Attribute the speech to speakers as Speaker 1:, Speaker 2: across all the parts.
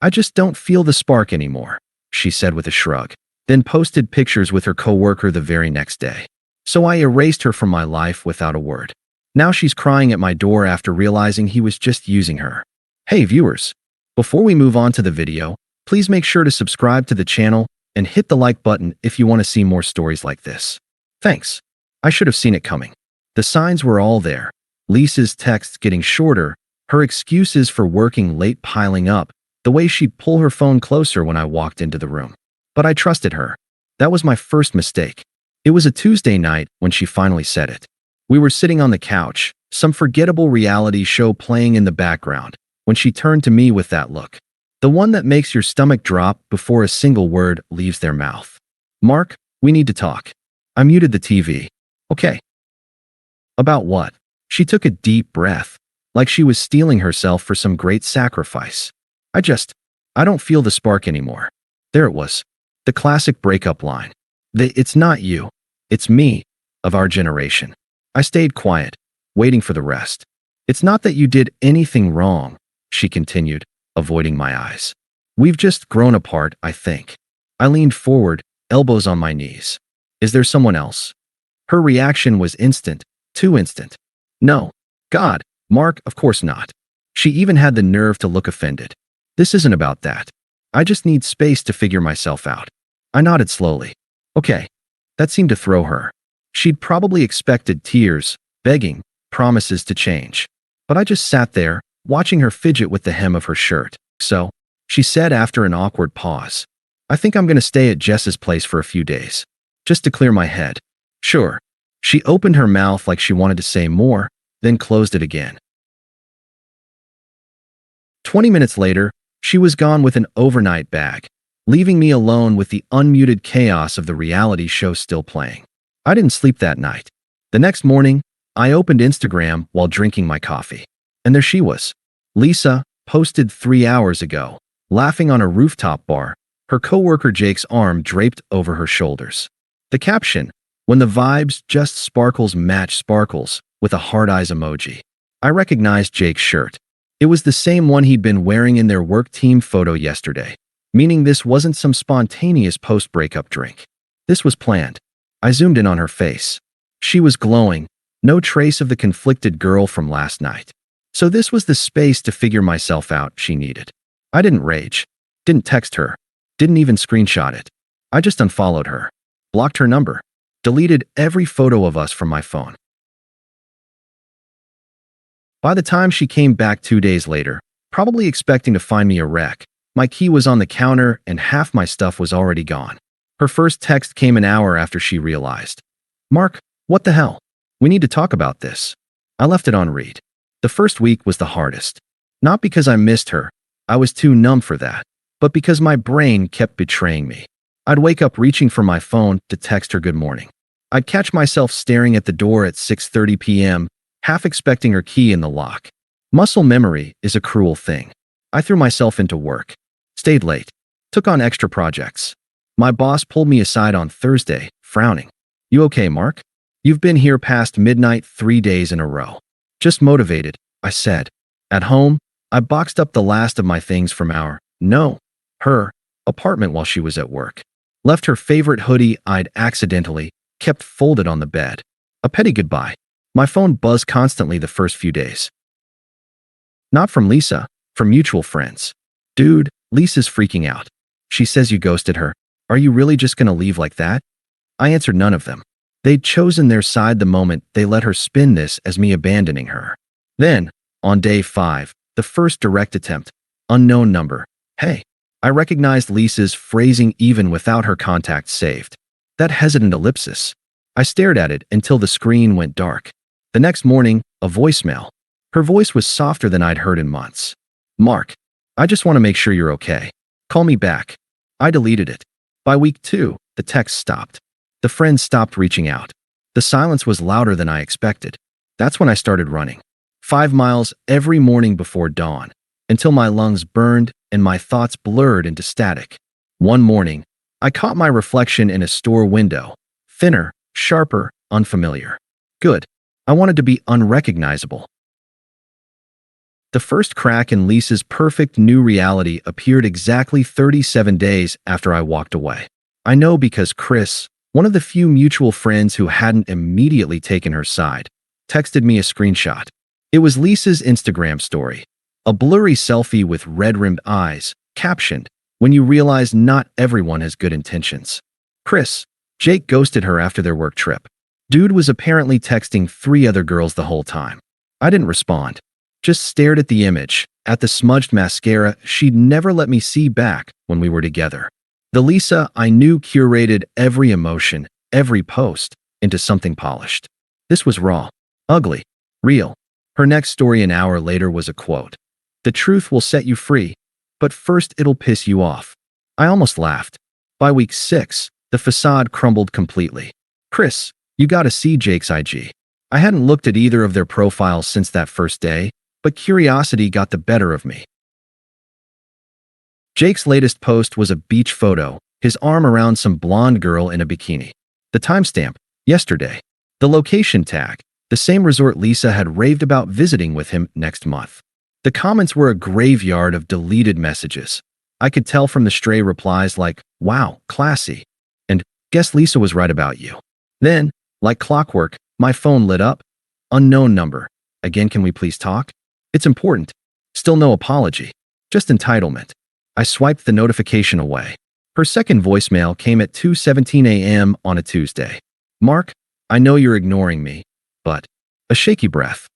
Speaker 1: I just don't feel the spark anymore, she said with a shrug, then posted pictures with her coworker the very next day. So I erased her from my life without a word. Now she's crying at my door after realizing he was just using her. Hey viewers, before we move on to the video, please make sure to subscribe to the channel and hit the like button if you want to see more stories like this. Thanks. I should have seen it coming. The signs were all there. Lisa's texts getting shorter, her excuses for working late piling up, the way she'd pull her phone closer when I walked into the room. But I trusted her. That was my first mistake. It was a Tuesday night when she finally said it. We were sitting on the couch, some forgettable reality show playing in the background, when she turned to me with that look. The one that makes your stomach drop before a single word leaves their mouth. Mark, we need to talk. I muted the TV. Okay. About what? She took a deep breath, like she was steeling herself for some great sacrifice. I don't feel the spark anymore. There it was. The classic breakup line. It's not you, it's me, of our generation. I stayed quiet, waiting for the rest. It's not that you did anything wrong, she continued, avoiding my eyes. We've just grown apart, I think. I leaned forward, elbows on my knees. Is there someone else? Her reaction was instant, too instant. No. God, Mark, of course not. She even had the nerve to look offended. This isn't about that. I just need space to figure myself out. I nodded slowly. Okay. That seemed to throw her. She'd probably expected tears, begging, promises to change. But I just sat there, watching her fidget with the hem of her shirt. So, she said after an awkward pause, I think I'm going to stay at Jess's place for a few days, just to clear my head. Sure. She opened her mouth like she wanted to say more, then closed it again. 20 minutes later, she was gone with an overnight bag, leaving me alone with the unmuted chaos of the reality show still playing. I didn't sleep that night. The next morning, I opened Instagram while drinking my coffee. And there she was. Lisa, posted 3 hours ago, laughing on a rooftop bar, her coworker Jake's arm draped over her shoulders. The caption, when the vibes just sparkles match sparkles, with a hard eyes emoji. I recognized Jake's shirt. It was the same one he'd been wearing in their work team photo yesterday, meaning this wasn't some spontaneous post-breakup drink. This was planned. I zoomed in on her face. She was glowing, no trace of the conflicted girl from last night. So this was the space to figure myself out she needed. I didn't rage, didn't text her, didn't even screenshot it. I just unfollowed her, blocked her number, deleted every photo of us from my phone. By the time she came back 2 days later, probably expecting to find me a wreck, my key was on the counter and half my stuff was already gone. Her first text came an hour after she realized. Mark, what the hell? We need to talk about this. I left it on read. The first week was the hardest. Not because I missed her, I was too numb for that, but because my brain kept betraying me. I'd wake up reaching for my phone to text her good morning. I'd catch myself staring at the door at 6:30 p.m., half expecting her key in the lock. Muscle memory is a cruel thing. I threw myself into work, stayed late, took on extra projects. My boss pulled me aside on Thursday, frowning. You okay, Mark? You've been here past midnight 3 days in a row. Just motivated, I said. At home, I boxed up the last of my things from her apartment while she was at work. Left her favorite hoodie I'd accidentally kept folded on the bed. A petty goodbye. My phone buzzed constantly the first few days. Not from Lisa, from mutual friends. Dude, Lisa's freaking out. She says you ghosted her. Are you really just gonna leave like that? I answered none of them. They'd chosen their side the moment they let her spin this as me abandoning her. Then, on day 5, the first direct attempt, unknown number. Hey, I recognized Lisa's phrasing even without her contact saved. That hesitant ellipsis. I stared at it until the screen went dark. The next morning, a voicemail. Her voice was softer than I'd heard in months. Mark, I just want to make sure you're okay. Call me back. I deleted it. By week 2, the text stopped. The friends stopped reaching out. The silence was louder than I expected. That's when I started running. 5 miles every morning before dawn, until my lungs burned and my thoughts blurred into static. One morning, I caught my reflection in a store window. Thinner, sharper, unfamiliar. Good. I wanted to be unrecognizable. The first crack in Lisa's perfect new reality appeared exactly 37 days after I walked away. I know because Chris, one of the few mutual friends who hadn't immediately taken her side, texted me a screenshot. It was Lisa's Instagram story, a blurry selfie with red-rimmed eyes, captioned, "When you realize not everyone has good intentions." Chris, Jake ghosted her after their work trip. Dude was apparently texting 3 other girls the whole time. I didn't respond. Just stared at the image, at the smudged mascara she'd never let me see back when we were together. The Lisa I knew curated every emotion, every post, into something polished. This was raw, ugly, real. Her next story an hour later was a quote. "The truth will set you free, but first it'll piss you off." I almost laughed. By week 6, the facade crumbled completely. Chris, you gotta see Jake's IG. I hadn't looked at either of their profiles since that first day, but curiosity got the better of me. Jake's latest post was a beach photo, his arm around some blonde girl in a bikini. The timestamp, yesterday. The location tag, the same resort Lisa had raved about visiting with him next month. The comments were a graveyard of deleted messages. I could tell from the stray replies like, "Wow, classy," and "Guess Lisa was right about you." Then, like clockwork, my phone lit up. "Unknown number. Again, can we please talk? It's important." Still no apology. Just entitlement. I swiped the notification away. Her second voicemail came at 2:17 a.m. on a Tuesday. "Mark, I know you're ignoring me, but..." A shaky breath.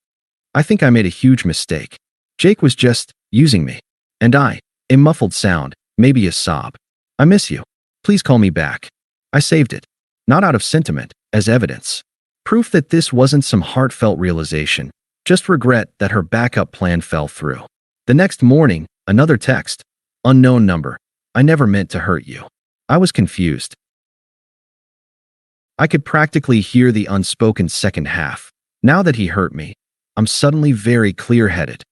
Speaker 1: "I think I made a huge mistake. Jake was just using me." And a muffled sound, maybe a sob. "I miss you. Please call me back." I saved it. Not out of sentiment, as evidence. Proof that this wasn't some heartfelt realization. Just regret that her backup plan fell through. The next morning, another text. "Unknown number. I never meant to hurt you." I was confused. I could practically hear the unspoken second half. Now that he hurt me, I'm suddenly very clear-headed.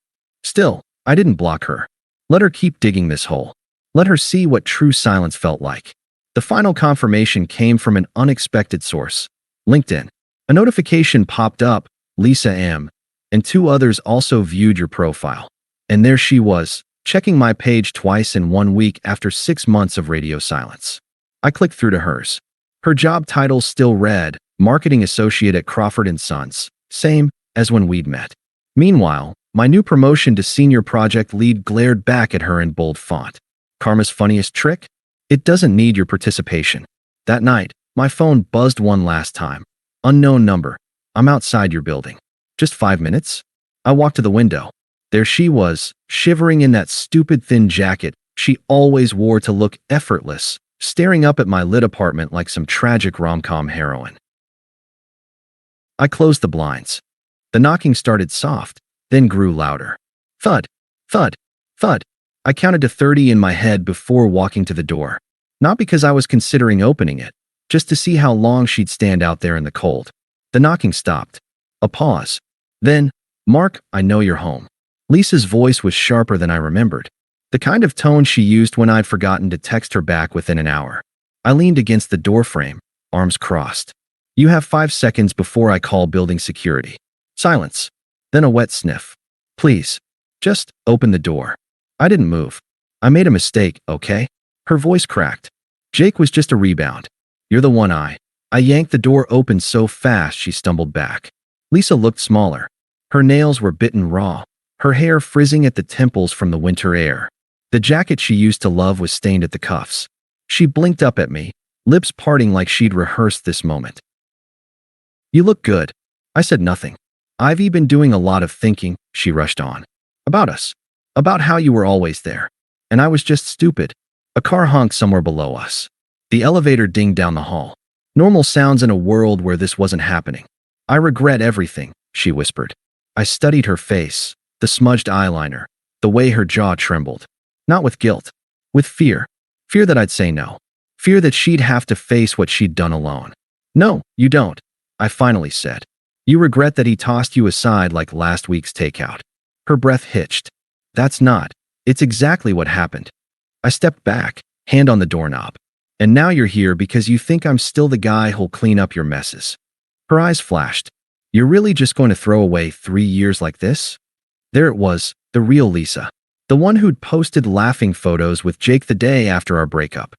Speaker 1: Still, I didn't block her. Let her keep digging this hole. Let her see what true silence felt like. The final confirmation came from an unexpected source. LinkedIn. A notification popped up, "Lisa M. and 2 others also viewed your profile." And there she was, checking my page twice in 1 week after 6 months of radio silence. I clicked through to hers. Her job title still read, Marketing Associate at Crawford & Sons, same as when we'd met. Meanwhile, my new promotion to Senior Project Lead glared back at her in bold font. Karma's funniest trick? It doesn't need your participation. That night, my phone buzzed one last time. "Unknown number. I'm outside your building. Just 5 minutes?" I walked to the window. There she was, shivering in that stupid thin jacket she always wore to look effortless, staring up at my lit apartment like some tragic rom-com heroine. I closed the blinds. The knocking started soft, then grew louder. Thud, thud, thud. I counted to 30 in my head before walking to the door. Not because I was considering opening it, just to see how long she'd stand out there in the cold. The knocking stopped. A pause. Then, "Mark, I know you're home." Lisa's voice was sharper than I remembered. The kind of tone she used when I'd forgotten to text her back within an hour. I leaned against the doorframe, arms crossed. "You have 5 seconds before I call building security." Silence. Then a wet sniff. "Please, just open the door." I didn't move. "I made a mistake, okay?" Her voice cracked. "Jake was just a rebound. You're the one." I yanked the door open so fast she stumbled back. Lisa looked smaller. Her nails were bitten raw, her hair frizzing at the temples from the winter air. The jacket she used to love was stained at the cuffs. She blinked up at me, lips parting like she'd rehearsed this moment. "You look good." I said nothing. "I've been doing a lot of thinking," she rushed on. "About us. About how you were always there. And I was just stupid." A car honked somewhere below us. The elevator dinged down the hall. Normal sounds in a world where this wasn't happening. "I regret everything," she whispered. I studied her face, the smudged eyeliner, the way her jaw trembled. Not with guilt, with fear. Fear that I'd say no. Fear that she'd have to face what she'd done alone. "No, you don't," I finally said. "You regret that he tossed you aside like last week's takeout." Her breath hitched. "That's not. It's exactly what happened." I stepped back, hand on the doorknob. "And now you're here because you think I'm still the guy who'll clean up your messes." Her eyes flashed. "You're really just going to throw away 3 years like this?" There it was, The real Lisa. The one who'd posted laughing photos with Jake the day after our breakup.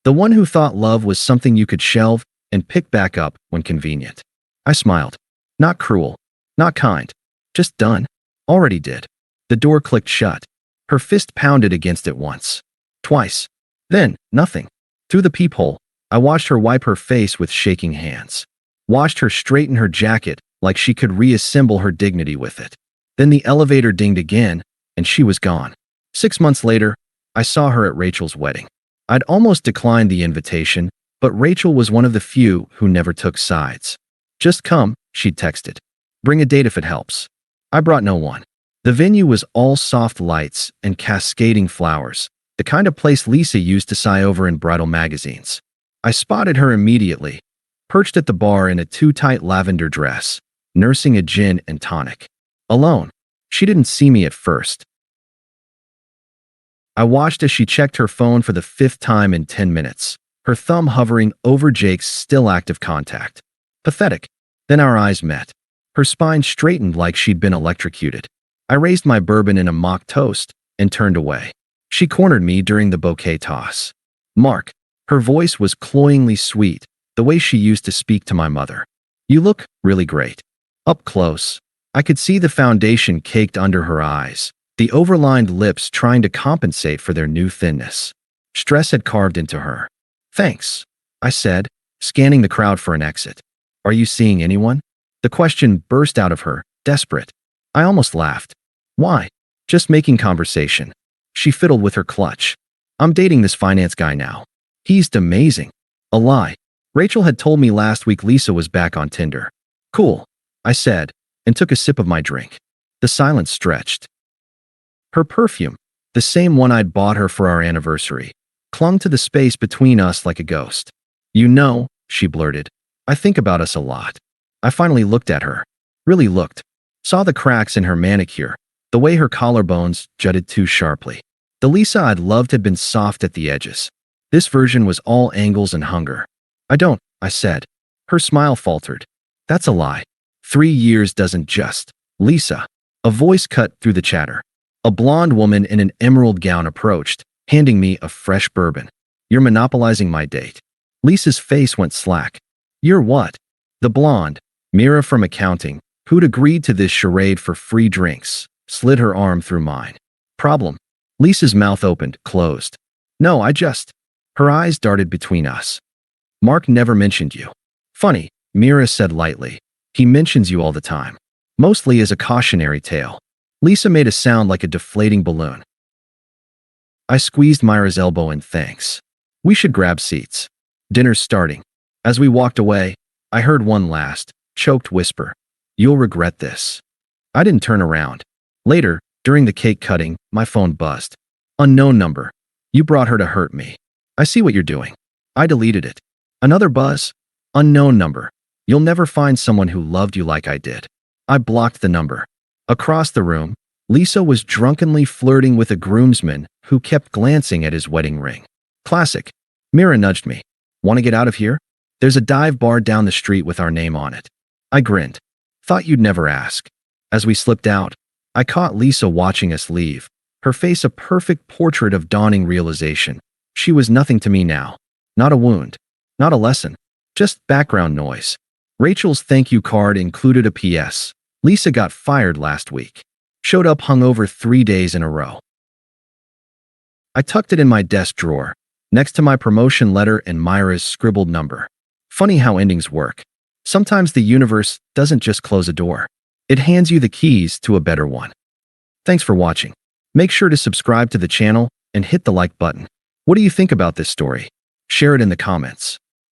Speaker 1: The one who thought love was something you could shelve and pick back up when convenient. I smiled. Not cruel. Not kind. Just done. Already did. The door clicked shut. Her fist pounded against it once. Twice. Then, nothing. Through the peephole, I watched her wipe her face with shaking hands. Watched her straighten her jacket like she could reassemble her dignity with it. Then the elevator dinged again, and she was gone. 6 months later, I saw her at Rachel's wedding. I'd almost declined the invitation, but Rachel was one of the few who never took sides. Just come, she'd texted. Bring a date if it helps. I brought no one. The venue was all soft lights and cascading flowers, the kind of place Lisa used to sigh over in bridal magazines. I spotted her immediately, perched at the bar in a too-tight lavender dress, nursing a gin and tonic. Alone. She didn't see me at first. I watched as she checked her phone for the 5th time in 10 minutes, her thumb hovering over Jake's still active contact. Pathetic. Then our eyes met. Her spine straightened like she'd been electrocuted. I raised my bourbon in a mock toast and turned away. She cornered me during the bouquet toss. Mark. Her voice was cloyingly sweet, the way she used to speak to my mother. You look really great. Up close, I could see the foundation caked under her eyes, the overlined lips trying to compensate for their new thinness. Stress had carved into her. Thanks, I said, scanning the crowd for an exit. Are you seeing anyone? The question burst out of her, desperate. I almost laughed. Why? Just making conversation. She fiddled with her clutch. I'm dating this finance guy now. He's amazing. A lie. Rachel had told me last week Lisa was back on Tinder. Cool, I said, and took a sip of my drink. The silence stretched. Her perfume, the same one I'd bought her for our anniversary, clung to the space between us like a ghost. You know, she blurted, I think about us a lot. I finally looked at her. Really looked. Saw the cracks in her manicure, the way her collarbones jutted too sharply. The Lisa I'd loved had been soft at the edges. This version was all angles and hunger. I said. Her smile faltered. That's a lie. 3 years doesn't just. Lisa. A voice cut through the chatter. A blonde woman in an emerald gown approached, handing me a fresh bourbon. You're monopolizing my date. Lisa's face went slack. You're what? The blonde, Mira from accounting, who'd agreed to this charade for free drinks, slid her arm through mine. Problem. Lisa's mouth opened, closed. No, Her eyes darted between us. Mark never mentioned you. Funny, Mira said lightly. He mentions you all the time. Mostly as a cautionary tale. Lisa made a sound like a deflating balloon. I squeezed Myra's elbow in thanks. We should grab seats. Dinner's starting. As we walked away, I heard one last, choked whisper. You'll regret this. I didn't turn around. Later, during the cake cutting, my phone buzzed. Unknown number. You brought her to hurt me. I see what you're doing. I deleted it. Another buzz. Unknown number. You'll never find someone who loved you like I did. I blocked the number. Across the room, Lisa was drunkenly flirting with a groomsman who kept glancing at his wedding ring. Classic. Mira nudged me. Want to get out of here? There's a dive bar down the street with our name on it. I grinned. Thought you'd never ask. As we slipped out, I caught Lisa watching us leave, her face a perfect portrait of dawning realization. She was nothing to me now. Not a wound. Not a lesson. Just background noise. Rachel's thank you card included a PS. Lisa got fired last week. Showed up hungover 3 days in a row. I tucked it in my desk drawer, next to my promotion letter and Myra's scribbled number. Funny how endings work. Sometimes the universe doesn't just close a door. It hands you the keys to a better one. Thanks for watching. Make sure to subscribe to the channel and hit the like button. What do you think about this story? Share it in the comments.